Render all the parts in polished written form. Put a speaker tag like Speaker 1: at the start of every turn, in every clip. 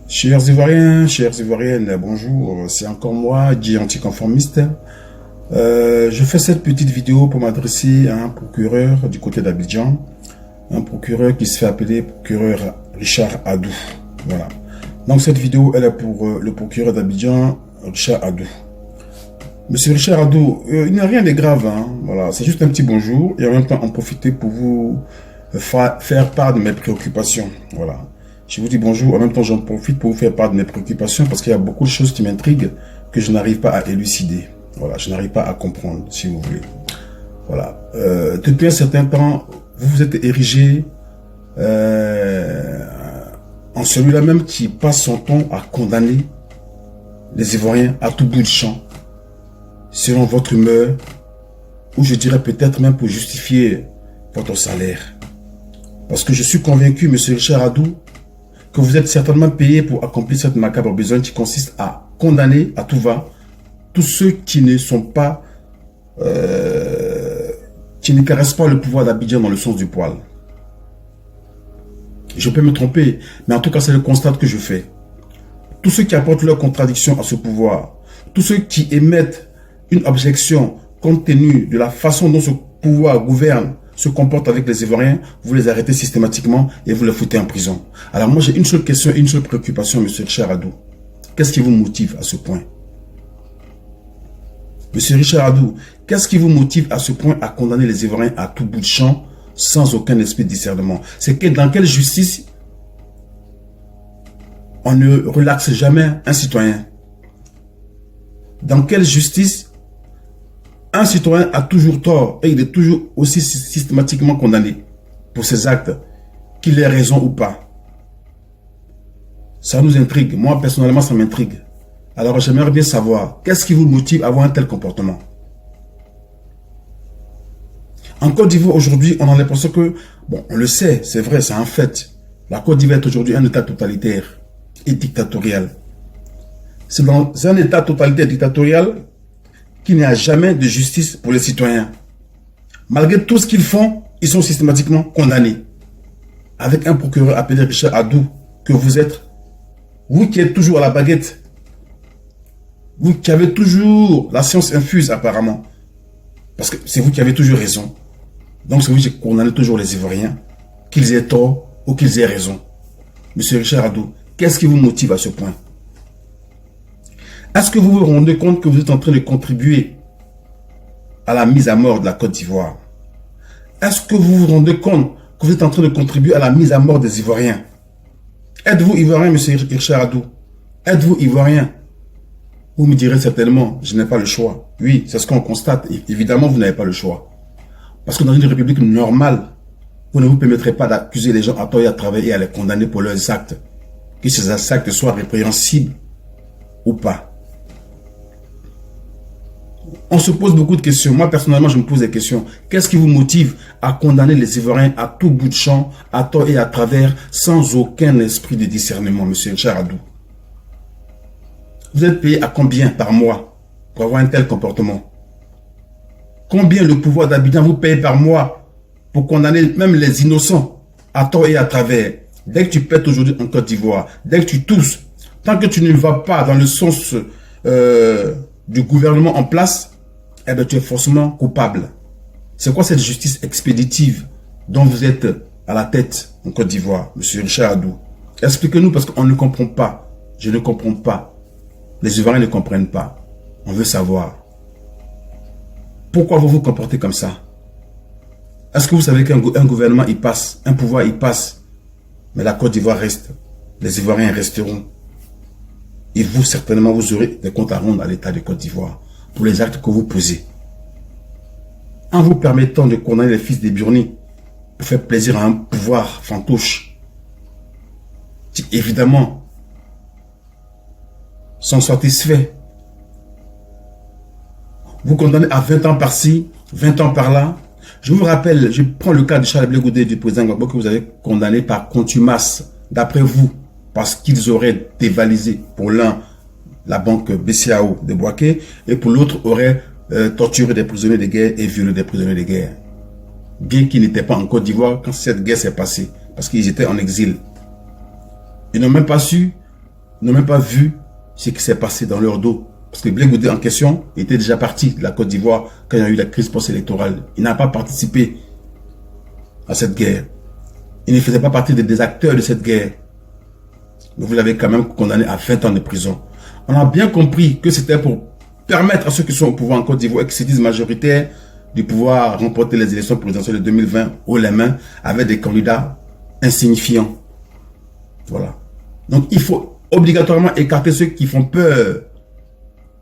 Speaker 1: Chers Ivoiriens, chères Ivoiriennes, bonjour, c'est encore moi, Guy Anticonformiste. Je fais cette petite vidéo pour m'adresser à un procureur du côté d'Abidjan, un procureur qui se fait appeler procureur Richard Adou. Voilà. Donc cette vidéo, elle est pour le procureur d'Abidjan, Richard Adou. Monsieur Richard Adou, il n'y a rien de grave, hein. Voilà, c'est juste un petit bonjour et en même temps en profiter pour vous faire part de mes préoccupations. Voilà. Je vous dis bonjour, en même temps j'en profite pour vous faire part de mes préoccupations parce qu'il y a beaucoup de choses qui m'intriguent que je n'arrive pas à élucider. Voilà, je n'arrive pas à comprendre, si vous voulez. Voilà. Depuis un certain temps, vous vous êtes érigé en celui-là même qui passe son temps à condamner les Ivoiriens à tout bout de champ, selon votre humeur, ou je dirais peut-être même pour justifier votre salaire. Parce que je suis convaincu, monsieur Richard Adou, que vous êtes certainement payé pour accomplir cette macabre besogne qui consiste à condamner à tout va tous ceux qui ne sont pas, qui ne caressent pas le pouvoir d'Abidjan dans le sens du poil. Je peux me tromper, mais en tout cas c'est le constat que je fais. Tous ceux qui apportent leur contradiction à ce pouvoir, tous ceux qui émettent une objection compte tenu de la façon dont ce pouvoir gouverne, se comportent avec les Ivoiriens, vous les arrêtez systématiquement et vous les foutez en prison. Alors moi j'ai une seule question et une seule préoccupation, monsieur Richard Adou. Qu'est-ce qui vous motive à ce point? Monsieur Richard Adou, qu'est-ce qui vous motive à ce point à condamner les Ivoiriens à tout bout de champ sans aucun esprit de discernement? C'est que dans quelle justice on ne relaxe jamais un citoyen? Dans quelle justice un citoyen a toujours tort et il est toujours aussi systématiquement condamné pour ses actes, qu'il ait raison ou pas? Ça nous intrigue. Moi, personnellement, ça m'intrigue. Alors, j'aimerais bien savoir, qu'est-ce qui vous motive à avoir un tel comportement? En Côte d'Ivoire, aujourd'hui, on a l'impression que, bon, on le sait, c'est vrai, c'est un fait. La Côte d'Ivoire est aujourd'hui un État totalitaire et dictatorial. C'est dans un État totalitaire et dictatorial qu'il n'y a jamais de justice pour les citoyens. Malgré tout ce qu'ils font, ils sont systématiquement condamnés. Avec un procureur appelé Richard Adou, que vous êtes, vous qui êtes toujours à la baguette, vous qui avez toujours la science infuse apparemment, parce que c'est vous qui avez toujours raison. Donc c'est vous qui condamnez toujours les Ivoiriens, qu'ils aient tort ou qu'ils aient raison. Monsieur Richard Adou, qu'est-ce qui vous motive à ce point? Est-ce que vous vous rendez compte que vous êtes en train de contribuer à la mise à mort de la Côte d'Ivoire? Est-ce que vous vous rendez compte que vous êtes en train de contribuer à la mise à mort des Ivoiriens? Êtes-vous Ivoirien, monsieur Richard Adou? Êtes-vous Ivoirien? Vous me direz certainement, je n'ai pas le choix. Oui, c'est ce qu'on constate. Évidemment, vous n'avez pas le choix. Parce que dans une république normale, vous ne vous permettrez pas d'accuser les gens à tort et à travers et à les condamner pour leurs actes. Que ces actes soient répréhensibles ou pas. On se pose beaucoup de questions. Moi, personnellement, je me pose des questions. Qu'est-ce qui vous motive à condamner les Ivoiriens à tout bout de champ, à tort et à travers, sans aucun esprit de discernement, monsieur Richard Adou? Vous êtes payé à combien par mois pour avoir un tel comportement? Combien le pouvoir d'Abidjan vous paye par mois pour condamner même les innocents à tort et à travers? Dès que tu pètes aujourd'hui en Côte d'Ivoire, dès que tu tousses, tant que tu ne vas pas dans le sens du gouvernement en place, eh bien, tu es forcément coupable. C'est quoi cette justice expéditive dont vous êtes à la tête en Côte d'Ivoire, monsieur Richard Adou? Expliquez-nous parce qu'on ne comprend pas. Je ne comprends pas. Les Ivoiriens ne comprennent pas. On veut savoir. Pourquoi vous vous comportez comme ça? Est-ce que vous savez qu'un gouvernement, il passe, un pouvoir, il passe, mais la Côte d'Ivoire reste. Les Ivoiriens resteront. Et vous, certainement, vous aurez des comptes à rendre à l'État de Côte d'Ivoire pour les actes que vous posez. En vous permettant de condamner les fils des Burni pour faire plaisir à un pouvoir fantoche qui, évidemment, sont satisfaits. Vous condamnez à 20 ans par-ci, 20 ans par-là. Je vous rappelle, je prends le cas de Charles Blé Goudé du président Gbagbo que vous avez condamné par contumace, d'après vous, parce qu'ils auraient dévalisé pour l'un la banque BCAO de Bouaké et pour l'autre aurait torturé des prisonniers de guerre et violé des prisonniers de guerre. Bien qu'ils n'étaient pas en Côte d'Ivoire quand cette guerre s'est passée, parce qu'ils étaient en exil. Ils n'ont même pas su n'ont même pas vu ce qui s'est passé dans leur dos. Parce que Blé Goudé en question était déjà parti de la Côte d'Ivoire quand il y a eu la crise post-électorale. Il n'a pas participé à cette guerre. Il ne faisait pas partie des acteurs de cette guerre. Mais vous l'avez quand même condamné à 20 ans de prison. On a bien compris que c'était pour permettre à ceux qui sont au pouvoir en Côte d'Ivoire et qui se disent majoritaires de pouvoir remporter les élections présidentielles de 2020 haut les mains avec des candidats insignifiants. Voilà. Donc il faut obligatoirement écarter ceux qui font peur.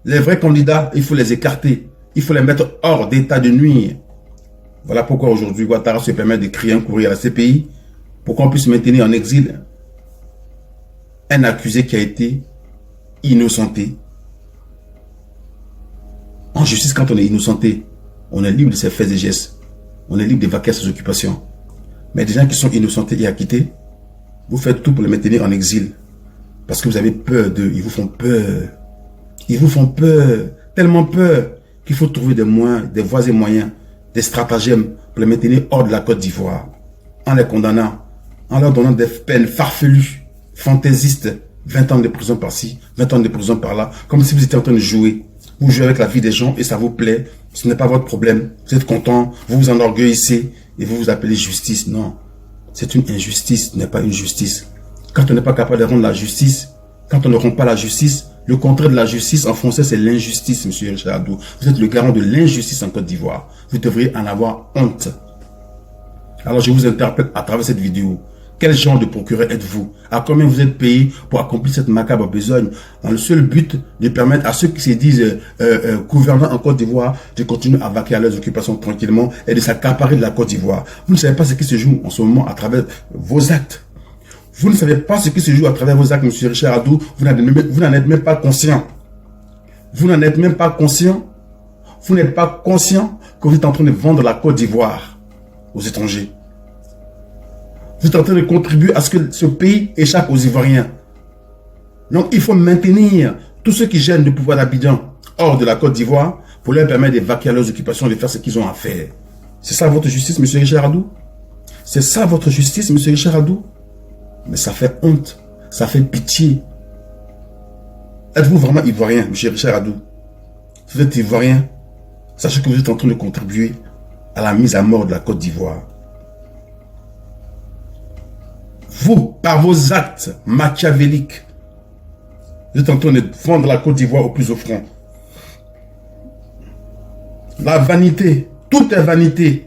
Speaker 1: Les vrais candidats, il faut les écarter. Il faut les mettre hors d'état de nuire. Voilà pourquoi aujourd'hui Ouattara se permet de crier un courrier à la CPI pour qu'on puisse maintenir en exil un accusé qui a été innocenté. En justice, quand on est innocenté, on est libre de ses faits et gestes. On est libre d'évacuer ses occupations. Mais des gens qui sont innocentés et acquittés, vous faites tout pour les maintenir en exil. Parce que vous avez peur d'eux. Ils vous font peur. Ils vous font peur. Tellement peur qu'il faut trouver des moyens, des voies et moyens, des stratagèmes pour les maintenir hors de la Côte d'Ivoire. En les condamnant, en leur donnant des peines farfelues, fantaisistes, 20 ans de prison par-ci, 20 ans de prison par-là, comme si vous étiez en train de jouer. Vous jouez avec la vie des gens et ça vous plaît. Ce n'est pas votre problème. Vous êtes content, vous vous enorgueillissez et vous vous appelez justice. Non, c'est une injustice, ce n'est pas une justice. Quand on n'est pas capable de rendre la justice, quand on ne rend pas la justice, le contraire de la justice en français c'est l'injustice, monsieur Richard Adou. Vous êtes le garant de l'injustice en Côte d'Ivoire. Vous devriez en avoir honte. Alors je vous interpelle à travers cette vidéo. Quel genre de procureur êtes-vous? À combien vous êtes payé pour accomplir cette macabre besogne dans le seul but de permettre à ceux qui se disent gouvernants en Côte d'Ivoire de continuer à vaquer à leurs occupations tranquillement et de s'accaparer de la Côte d'Ivoire? Vous ne savez pas ce qui se joue en ce moment à travers vos actes. Vous ne savez pas ce qui se joue à travers vos actes, monsieur Richard Adou. Vous n'en êtes même pas conscient. Vous n'en êtes même pas conscient. Vous n'êtes pas conscient que vous êtes en train de vendre la Côte d'Ivoire aux étrangers. Vous êtes en train de contribuer à ce que ce pays échappe aux Ivoiriens. Donc, il faut maintenir tous ceux qui gênent le pouvoir d'Abidjan hors de la Côte d'Ivoire pour leur permettre d'évacuer leurs occupations, de faire ce qu'ils ont à faire. C'est ça votre justice, monsieur Richard Adou? C'est ça votre justice, monsieur Richard Adou? Mais ça fait honte, ça fait pitié. Êtes-vous vraiment Ivoirien, monsieur Richard Adou? Si vous êtes Ivoirien, sachez que vous êtes en train de contribuer à la mise à mort de la Côte d'Ivoire. Vous, par vos actes machiavéliques, vous êtes en train de vendre la Côte d'Ivoire au plus offrant. La vanité, tout est vanité.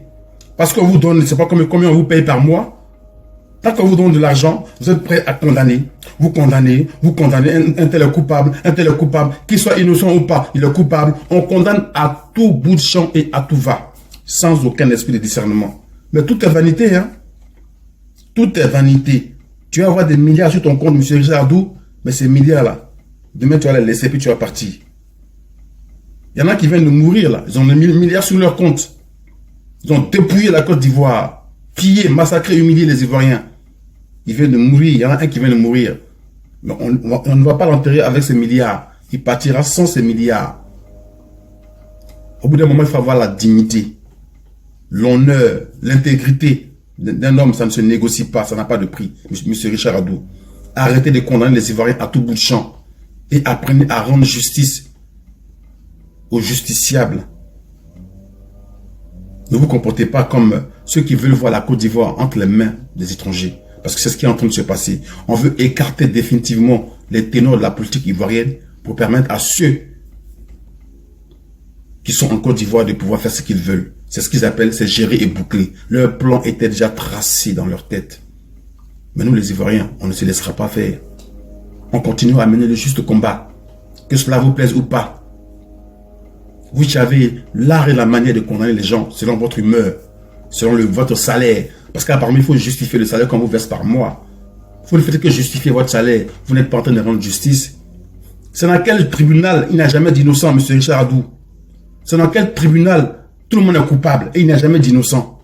Speaker 1: Parce qu'on vous donne, je ne sais pas combien on vous paye par mois. Tant qu'on vous donne de l'argent, vous êtes prêt à condamner. Vous condamnez, un tel est coupable, un tel est coupable. Qu'il soit innocent ou pas, il est coupable. On condamne à tout bout de champ et à tout va. Sans aucun esprit de discernement. Mais tout est vanité, hein. Tout est vanité. Tu vas avoir des milliards sur ton compte, monsieur Richard Adou, mais ces milliards-là, demain tu vas les laisser puis tu vas partir. Il y en a qui viennent de mourir là. Ils ont des milliards sur leur compte. Ils ont dépouillé la Côte d'Ivoire, pillé, massacré, humilié les Ivoiriens. Ils viennent de mourir. Il y en a un qui vient de mourir. Mais on ne va pas l'enterrer avec ces milliards. Il partira sans ces milliards. Au bout d'un moment, il faut avoir la dignité, l'honneur, l'intégrité d'un homme. Ça ne se négocie pas, ça n'a pas de prix. Monsieur Richard Adou, arrêtez de condamner les Ivoiriens à tout bout de champ et apprenez à rendre justice aux justiciables. Ne vous comportez pas comme ceux qui veulent voir la Côte d'Ivoire entre les mains des étrangers. Parce que c'est ce qui est en train de se passer. On veut écarter définitivement les ténors de la politique ivoirienne pour permettre à ceux qui sont en Côte d'Ivoire de pouvoir faire ce qu'ils veulent. C'est ce qu'ils appellent, c'est gérer et boucler. Leur plan était déjà tracé dans leur tête. Mais nous les Ivoiriens, on ne se laissera pas faire. On continue à mener le juste combat. Que cela vous plaise ou pas. Vous avez l'art et la manière de condamner les gens selon votre humeur, selon votre salaire. Parce qu'apparemment, il faut justifier le salaire qu'on vous verse par mois. Vous ne faites que justifier votre salaire. Vous n'êtes pas en train de rendre justice. C'est dans quel tribunal il n'a jamais d'innocent, monsieur Richard Adou? C'est dans quel tribunal tout le monde est coupable et il n'y a jamais d'innocent?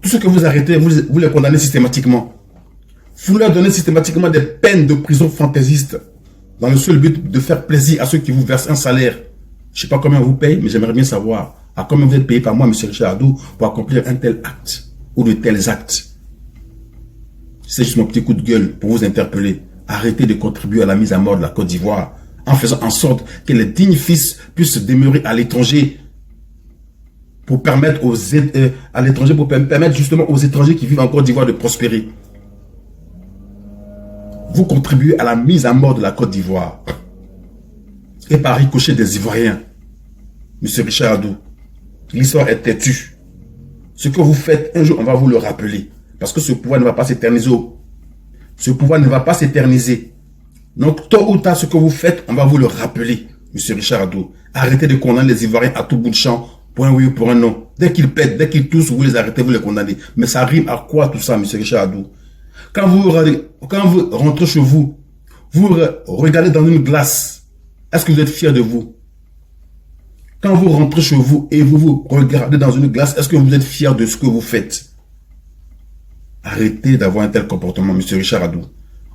Speaker 1: Tous ceux que vous arrêtez, vous les condamnez systématiquement. Vous leur donnez systématiquement des peines de prison fantaisistes dans le seul but de faire plaisir à ceux qui vous versent un salaire. Je ne sais pas combien on vous paye, mais j'aimerais bien savoir à combien vous êtes payé par mois, monsieur Richard Adou, pour accomplir un tel acte ou de tels actes. C'est juste mon petit coup de gueule pour vous interpeller. Arrêtez de contribuer à la mise à mort de la Côte d'Ivoire en faisant en sorte que les dignes fils puissent demeurer à l'étranger pour permettre justement aux étrangers qui vivent en Côte d'Ivoire de prospérer. Vous contribuez à la mise à mort de la Côte d'Ivoire. Et par ricochet des Ivoiriens. Monsieur Richard Adou, l'histoire est têtue. Ce que vous faites, un jour, on va vous le rappeler. Parce que ce pouvoir ne va pas s'éterniser. Ce pouvoir ne va pas s'éterniser. Donc, tôt ou tard, ce que vous faites, on va vous le rappeler, Monsieur Richard Adou. Arrêtez de condamner les Ivoiriens à tout bout de champ, pour un oui ou pour un non. Dès qu'ils pètent, dès qu'ils toussent, vous les arrêtez, vous les condamnez. Mais ça rime à quoi tout ça, Monsieur Richard Adou? Quand vous rentrez chez vous, vous regardez dans une glace. Est-ce que vous êtes fier de vous? Quand vous rentrez chez vous et vous vous regardez dans une glace, est-ce que vous êtes fier de ce que vous faites? Arrêtez d'avoir un tel comportement, Monsieur Richard Adou.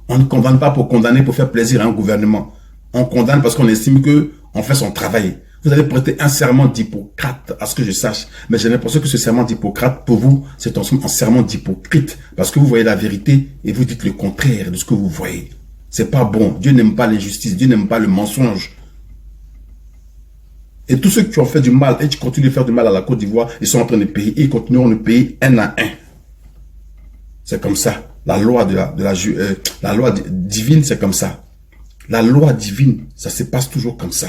Speaker 1: On ne condamne pas pour condamner, pour faire plaisir à un gouvernement. On condamne parce qu'on estime qu'on fait son travail. Vous avez prêté un serment d'Hippocrate, à ce que je sache. Mais j'ai l'impression que ce serment d'Hippocrate, pour vous, c'est un serment d'hypocrite. Parce que vous voyez la vérité et vous dites le contraire de ce que vous voyez. C'est pas bon. Dieu n'aime pas l'injustice. Dieu n'aime pas le mensonge. Et tous ceux qui ont fait du mal et qui continuent de faire du mal à la Côte d'Ivoire, ils sont en train de payer et ils continueront de payer un à un. C'est comme ça. La loi la loi divine, c'est comme ça. La loi divine, ça se passe toujours comme ça.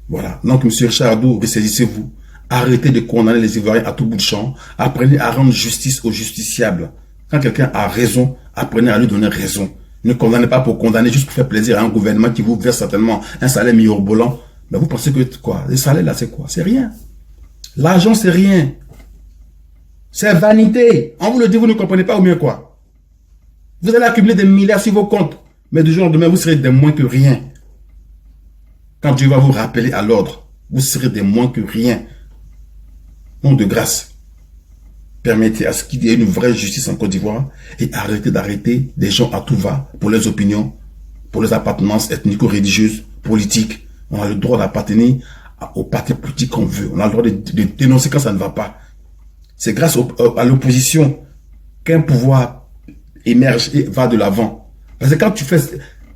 Speaker 1: Voilà. Donc, Monsieur Richard Adou, ressaisissez-vous. Arrêtez de condamner les Ivoiriens à tout bout de champ. Apprenez à rendre justice aux justiciables. Quand quelqu'un a raison, apprenez à lui donner raison. Ne condamnez pas pour condamner, juste pour faire plaisir à un gouvernement qui vous verse certainement un salaire mirobolant. Mais vous pensez que quoi? Les salaires là, c'est quoi? C'est rien. L'argent, c'est rien. C'est vanité. On vous le dit, vous ne comprenez pas ou bien quoi? Vous allez accumuler des milliards sur vos comptes. Mais du jour au lendemain, vous serez des moins que rien. Quand Dieu va vous rappeler à l'ordre, vous serez des moins que rien. Nom de grâce, permettez à ce qu'il y ait une vraie justice en Côte d'Ivoire et arrêtez d'arrêter des gens à tout va pour leurs opinions, pour leurs appartenances ethnico-religieuses, politiques. On a le droit d'appartenir au parti politique qu'on veut. On a le droit de dénoncer quand ça ne va pas. C'est grâce à l'opposition qu'un pouvoir émerge et va de l'avant. Parce que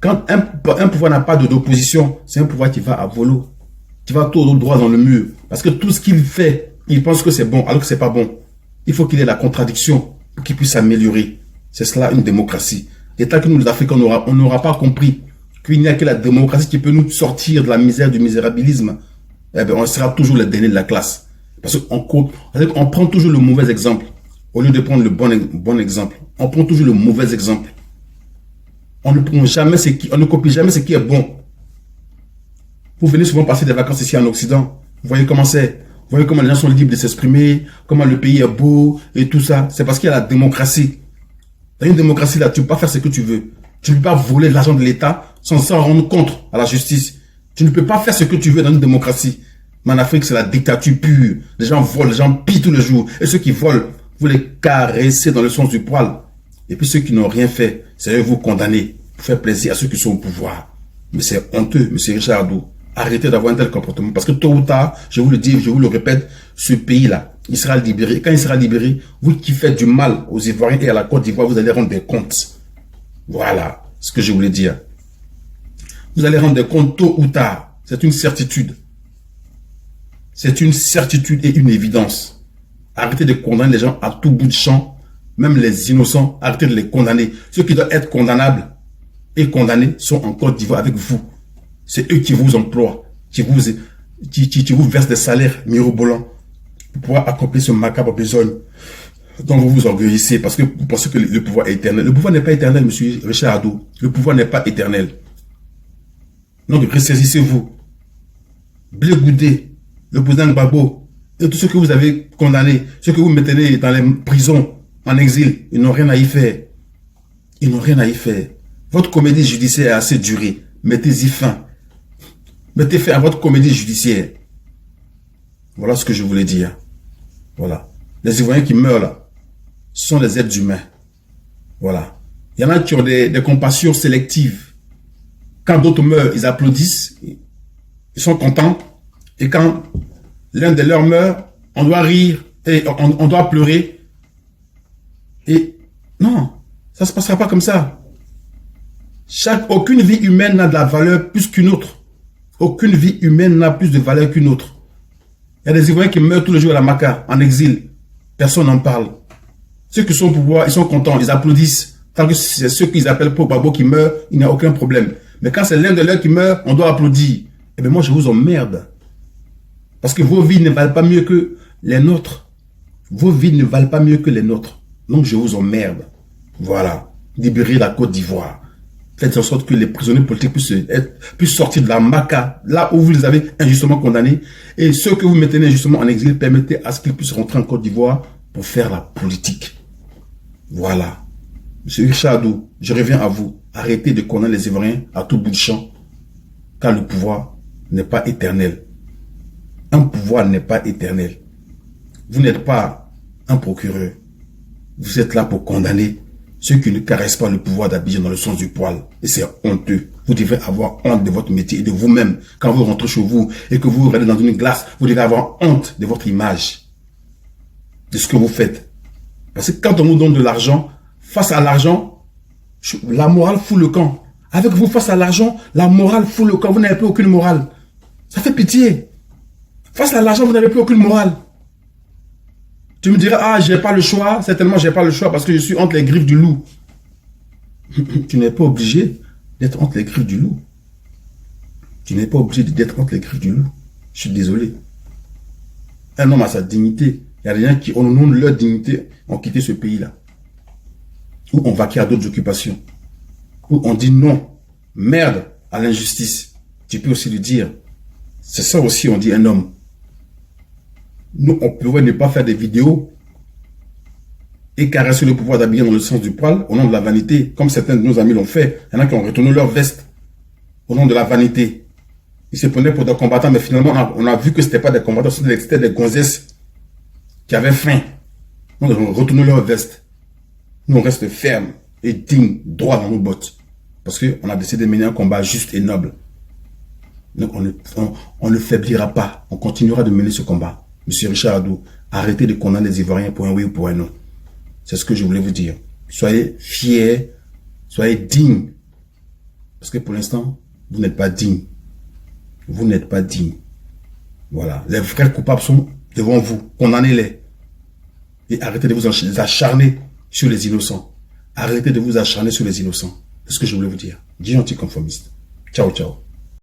Speaker 1: quand un pouvoir n'a pas d'opposition, c'est un pouvoir qui va à volo, qui va tout droit dans le mur. Parce que tout ce qu'il fait, il pense que c'est bon, alors que c'est pas bon. Il faut qu'il ait la contradiction pour qu'il puisse s'améliorer. C'est cela une démocratie. Et tant que nous, les Africains, on n'aura pas compris qu'il n'y a que la démocratie qui peut nous sortir de la misère, du misérabilisme, eh bien, on sera toujours les derniers de la classe. Parce qu'on prend toujours le mauvais exemple au lieu de prendre le bon exemple. On prend toujours le mauvais exemple. On ne prend jamais on ne copie jamais ce qui est bon. Vous venez souvent passer des vacances ici en Occident. Vous voyez comment c'est. Vous voyez comment les gens sont libres de s'exprimer, comment le pays est beau et tout ça. C'est parce qu'il y a la démocratie. Dans une démocratie, là, tu ne peux pas faire ce que tu veux. Tu ne peux pas voler l'argent de l'État sans s'en rendre compte à la justice. Tu ne peux pas faire ce que tu veux dans une démocratie. Mais en Afrique, c'est la dictature pure. Les gens volent, les gens pillent tous les jours. Et ceux qui volent, vous les caressez dans le sens du poil. Et puis ceux qui n'ont rien fait, c'est eux vous condamner pour faire plaisir à ceux qui sont au pouvoir. Mais c'est honteux, M. Richard Adou. Arrêtez d'avoir un tel comportement. Parce que tôt ou tard, je vous le dis, je vous le répète, ce pays-là, il sera libéré. Et quand il sera libéré, vous qui faites du mal aux Ivoiriens et à la Côte d'Ivoire, vous allez rendre des comptes. Voilà ce que je voulais dire. Vous allez rendre des comptes tôt ou tard. C'est une certitude. C'est une certitude et une évidence. Arrêtez de condamner les gens à tout bout de champ, même les innocents, arrêtez de les condamner. Ceux qui doivent être condamnables et condamnés sont en Côte d'Ivoire avec vous. C'est eux qui vous emploient, qui vous versent des salaires mirobolants pour pouvoir accomplir ce macabre besoin dont vous vous orgueillissez parce que vous pensez que le pouvoir est éternel. Le pouvoir n'est pas éternel, monsieur Richard Adou. Le pouvoir n'est pas éternel. Donc, ressaisissez-vous. Blé Goudé, le président Gbagbo, et tous ceux que vous avez condamnés, ceux que vous mettez dans les prisons, en exil, ils n'ont rien à y faire. Ils n'ont rien à y faire. Votre comédie judiciaire est assez durée. Mettez-y fin. Mettez fin à votre comédie judiciaire. Voilà ce que je voulais dire. Voilà. Les Ivoiriens qui meurent là, ce sont des êtres humains. Voilà. Il y en a qui ont des compassions sélectives. Quand d'autres meurent, ils applaudissent. Ils sont contents. Et quand l'un de leurs meurt, on doit rire et on doit pleurer. Et non, ça ne se passera pas comme ça. Aucune vie humaine n'a de la valeur plus qu'une autre. Aucune vie humaine n'a plus de valeur qu'une autre. Il y a des Ivoiriens qui meurent tous les jours à la Maca, en exil. Personne n'en parle. Ceux qui sont au pouvoir, ils sont contents, ils applaudissent. Tant que c'est ceux qu'ils appellent Paul Gbagbo qui meurent, il n'y a aucun problème. Mais quand c'est l'un de leurs qui meurt, on doit applaudir. Eh bien moi, je vous emmerde. Parce que vos vies ne valent pas mieux que les nôtres. Vos vies ne valent pas mieux que les nôtres. Donc je vous emmerde. Voilà. Libérez la Côte d'Ivoire. Faites en sorte que les prisonniers politiques puissent sortir de la Maca, là où vous les avez injustement condamnés. Et ceux que vous mettez injustement en exil, permettez à ce qu'ils puissent rentrer en Côte d'Ivoire pour faire la politique. Voilà. Monsieur Richard Adou, je reviens à vous. Arrêtez de condamner les Ivoiriens à tout bout de champ, car le pouvoir n'est pas éternel. Un pouvoir n'est pas éternel. Vous n'êtes pas un procureur. Vous êtes là pour condamner ceux qui ne caressent pas le pouvoir d'Abidjan dans le sens du poil. Et c'est honteux. Vous devez avoir honte de votre métier et de vous-même. Quand vous rentrez chez vous et que vous regardez dans une glace, vous devez avoir honte de votre image, de ce que vous faites. Parce que quand on vous donne de l'argent, face à l'argent, la morale fout le camp. Avec vous, face à l'argent, la morale fout le camp. Vous n'avez plus aucune morale. Ça fait pitié. Face à l'argent, vous n'avez plus aucune morale. Tu me diras, ah, j'ai pas le choix. Certainement, j'ai pas le choix parce que je suis entre les griffes du loup. Tu n'es pas obligé d'être entre les griffes du loup. Tu n'es pas obligé d'être entre les griffes du loup. Je suis désolé. Un homme a sa dignité. Il y a des gens qui, au nom de leur dignité, ont quitté ce pays-là. Ou on vaqué à d'autres occupations. Ou on dit non, merde à l'injustice. Tu peux aussi le dire. C'est ça aussi, on dit un homme. Nous, on pourrait ne pas faire des vidéos et caresser le pouvoir d'Abidjan dans le sens du poil au nom de la vanité, comme certains de nos amis l'ont fait. Il y en a qui ont retourné leur veste au nom de la vanité. Ils se prenaient pour des combattants, mais finalement, on a vu que ce n'était pas des combattants, c'était des gonzesses qui avaient faim. Donc, ils ont retourné leur veste. Nous, on reste ferme et digne, droit dans nos bottes. Parce qu'on a décidé de mener un combat juste et noble. Donc, on ne faiblira pas. On continuera de mener ce combat. Monsieur Richard Adou, arrêtez de condamner les Ivoiriens pour un oui ou pour un non. C'est ce que je voulais vous dire. Soyez fiers, soyez dignes. Parce que pour l'instant, vous n'êtes pas dignes. Vous n'êtes pas dignes. Voilà. Les vrais coupables sont devant vous. Condamnez-les. Et arrêtez de vous acharner sur les innocents. Arrêtez de vous acharner sur les innocents. C'est ce que je voulais vous dire. Dis anticonformiste. Ciao, ciao.